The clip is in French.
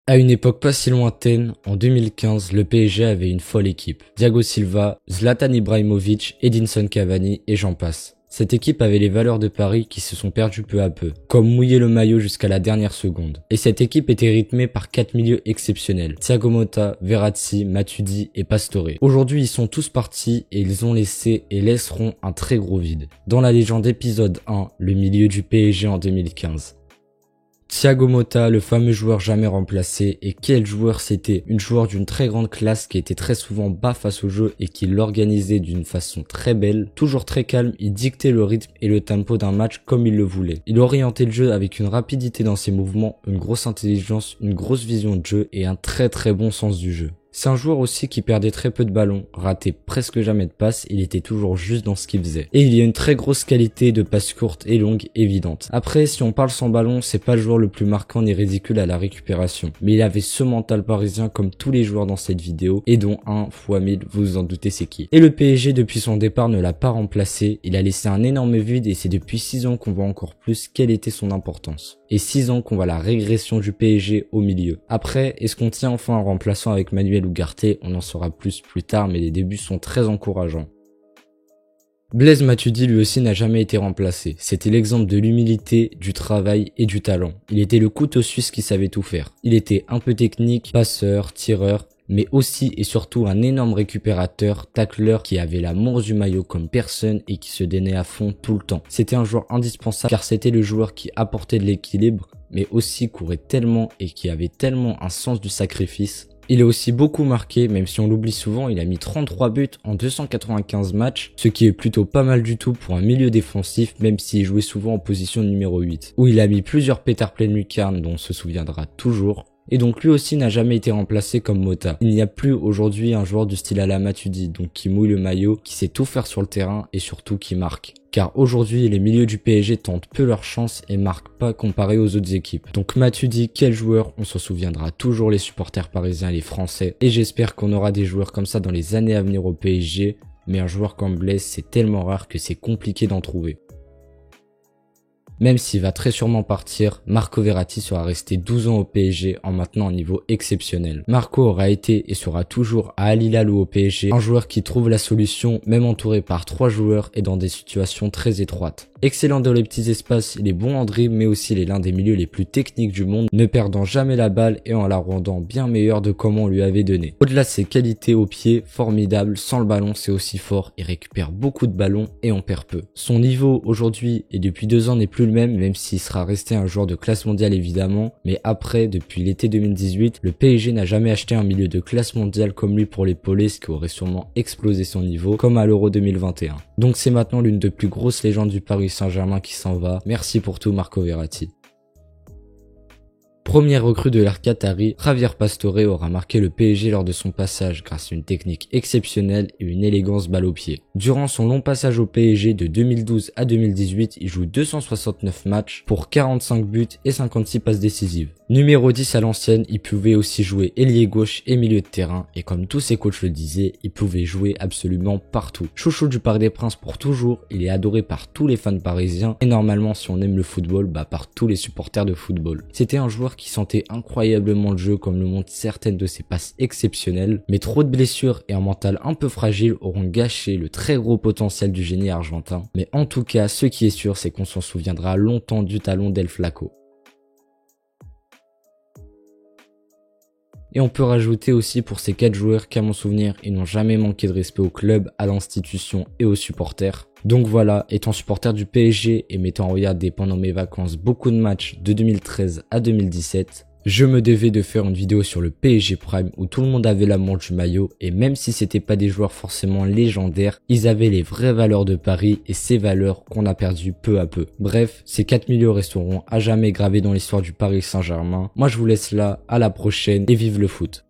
À une époque pas si lointaine, en 2015, le PSG avait une folle équipe. Thiago Silva, Zlatan Ibrahimovic, Edinson Cavani et j'en passe. Cette équipe avait les valeurs de Paris qui se sont perdues peu à peu, comme mouiller le maillot jusqu'à la dernière seconde. Et cette équipe était rythmée par 4 milieux exceptionnels. Thiago Motta, Verratti, Matuidi et Pastore. Aujourd'hui, ils sont tous partis et ils ont laissé et laisseront un très gros vide. Dans la légende épisode 1, le milieu du PSG en 2015. Thiago Motta, le fameux joueur jamais remplacé, et quel joueur c'était, une joueur d'une très grande classe qui était très souvent bas face au jeu et qui l'organisait d'une façon très belle, toujours très calme, il dictait le rythme et le tempo d'un match comme il le voulait. Il orientait le jeu avec une rapidité dans ses mouvements, une grosse intelligence, une grosse vision de jeu et un très bon sens du jeu. C'est un joueur aussi qui perdait très peu de ballons, ratait presque jamais de passes, il était toujours juste dans ce qu'il faisait. Et il y a une très grosse qualité de passes courtes et longues évidente. Après, si on parle sans ballon, c'est pas le joueur le plus marquant ni ridicule à la récupération. Mais il avait ce mental parisien comme tous les joueurs dans cette vidéo, et dont 1 fois 1000, vous vous en doutez c'est qui. Et le PSG depuis son départ ne l'a pas remplacé, il a laissé un énorme vide et c'est depuis 6 ans qu'on voit encore plus quelle était son importance. Et 6 ans qu'on voit la régression du PSG au milieu. Après, est-ce qu'on tient enfin un remplaçant avec Manuel Ugarte? On en saura plus tard, mais les débuts sont très encourageants. Blaise Matuidi lui aussi n'a jamais été remplacé. C'était l'exemple de l'humilité, du travail et du talent. Il était le couteau suisse qui savait tout faire. Il était un peu technique, passeur, tireur, mais aussi et surtout un énorme récupérateur, tacleur qui avait l'amour du maillot comme personne et qui se donnait à fond tout le temps. C'était un joueur indispensable car c'était le joueur qui apportait de l'équilibre, mais aussi courait tellement et qui avait tellement un sens du sacrifice. Il a aussi beaucoup marqué, même si on l'oublie souvent, il a mis 33 buts en 295 matchs, ce qui est plutôt pas mal du tout pour un milieu défensif, même s'il jouait souvent en position numéro 8, où il a mis plusieurs pétards pleine lucarne dont on se souviendra toujours. Et donc lui aussi n'a jamais été remplacé comme Motta. Il n'y a plus aujourd'hui un joueur du style à la Matuidi, donc qui mouille le maillot, qui sait tout faire sur le terrain et surtout qui marque. Car aujourd'hui, les milieux du PSG tentent peu leur chance et marquent pas comparé aux autres équipes. Donc Matuidi, quel joueur, on s'en souviendra toujours les supporters parisiens et les Français. Et j'espère qu'on aura des joueurs comme ça dans les années à venir au PSG, mais un joueur comme Blaise, c'est tellement rare que c'est compliqué d'en trouver. Même s'il va très sûrement partir, Marco Verratti sera resté 12 ans au PSG en maintenant un niveau exceptionnel. Marco aura été et sera toujours à Al Hilal ou au PSG, un joueur qui trouve la solution même entouré par 3 joueurs et dans des situations très étroites. Excellent dans les petits espaces, il est bon en dribble mais aussi il est l'un des milieux les plus techniques du monde, ne perdant jamais la balle et en la rendant bien meilleure de comment on lui avait donné. Au-delà de ses qualités au pied, formidable, sans le ballon c'est aussi fort, il récupère beaucoup de ballons et en perd peu. Son niveau aujourd'hui et depuis 2 ans n'est plus le même s'il sera resté un joueur de classe mondiale évidemment, mais après, depuis l'été 2018, le PSG n'a jamais acheté un milieu de classe mondiale comme lui pour l'épauler, ce qui aurait sûrement explosé son niveau, comme à l'Euro 2021. Donc c'est maintenant l'une des plus grosses légendes du Paris Saint-Germain qui s'en va. Merci pour tout Marco Verratti. Première recrue de l'ère qatari, Javier Pastore aura marqué le PSG lors de son passage grâce à une technique exceptionnelle et une élégance balle au pied. Durant son long passage au PSG de 2012 à 2018, il joue 269 matchs pour 45 buts et 56 passes décisives. Numéro 10 à l'ancienne, il pouvait aussi jouer ailier gauche et milieu de terrain et comme tous ses coachs le disaient, il pouvait jouer absolument partout. Chouchou du Parc des Princes pour toujours, il est adoré par tous les fans parisiens et normalement si on aime le football, par tous les supporters de football. C'était un joueur qui sentait incroyablement le jeu comme le montrent certaines de ses passes exceptionnelles, mais trop de blessures et un mental un peu fragile auront gâché le très gros potentiel du génie argentin. Mais en tout cas, ce qui est sûr, c'est qu'on s'en souviendra longtemps du talon d'El Flaco. Et on peut rajouter aussi pour ces 4 joueurs qu'à mon souvenir, ils n'ont jamais manqué de respect au club, à l'institution et aux supporters. Donc voilà, étant supporter du PSG et m'étant regardé pendant mes vacances beaucoup de matchs de 2013 à 2017, je me devais de faire une vidéo sur le PSG Prime où tout le monde avait l'amour du maillot et même si c'était pas des joueurs forcément légendaires, ils avaient les vraies valeurs de Paris et ces valeurs qu'on a perdues peu à peu. Bref, ces 4 milieux resteront à jamais gravés dans l'histoire du Paris Saint-Germain. Moi je vous laisse là, à la prochaine et vive le foot.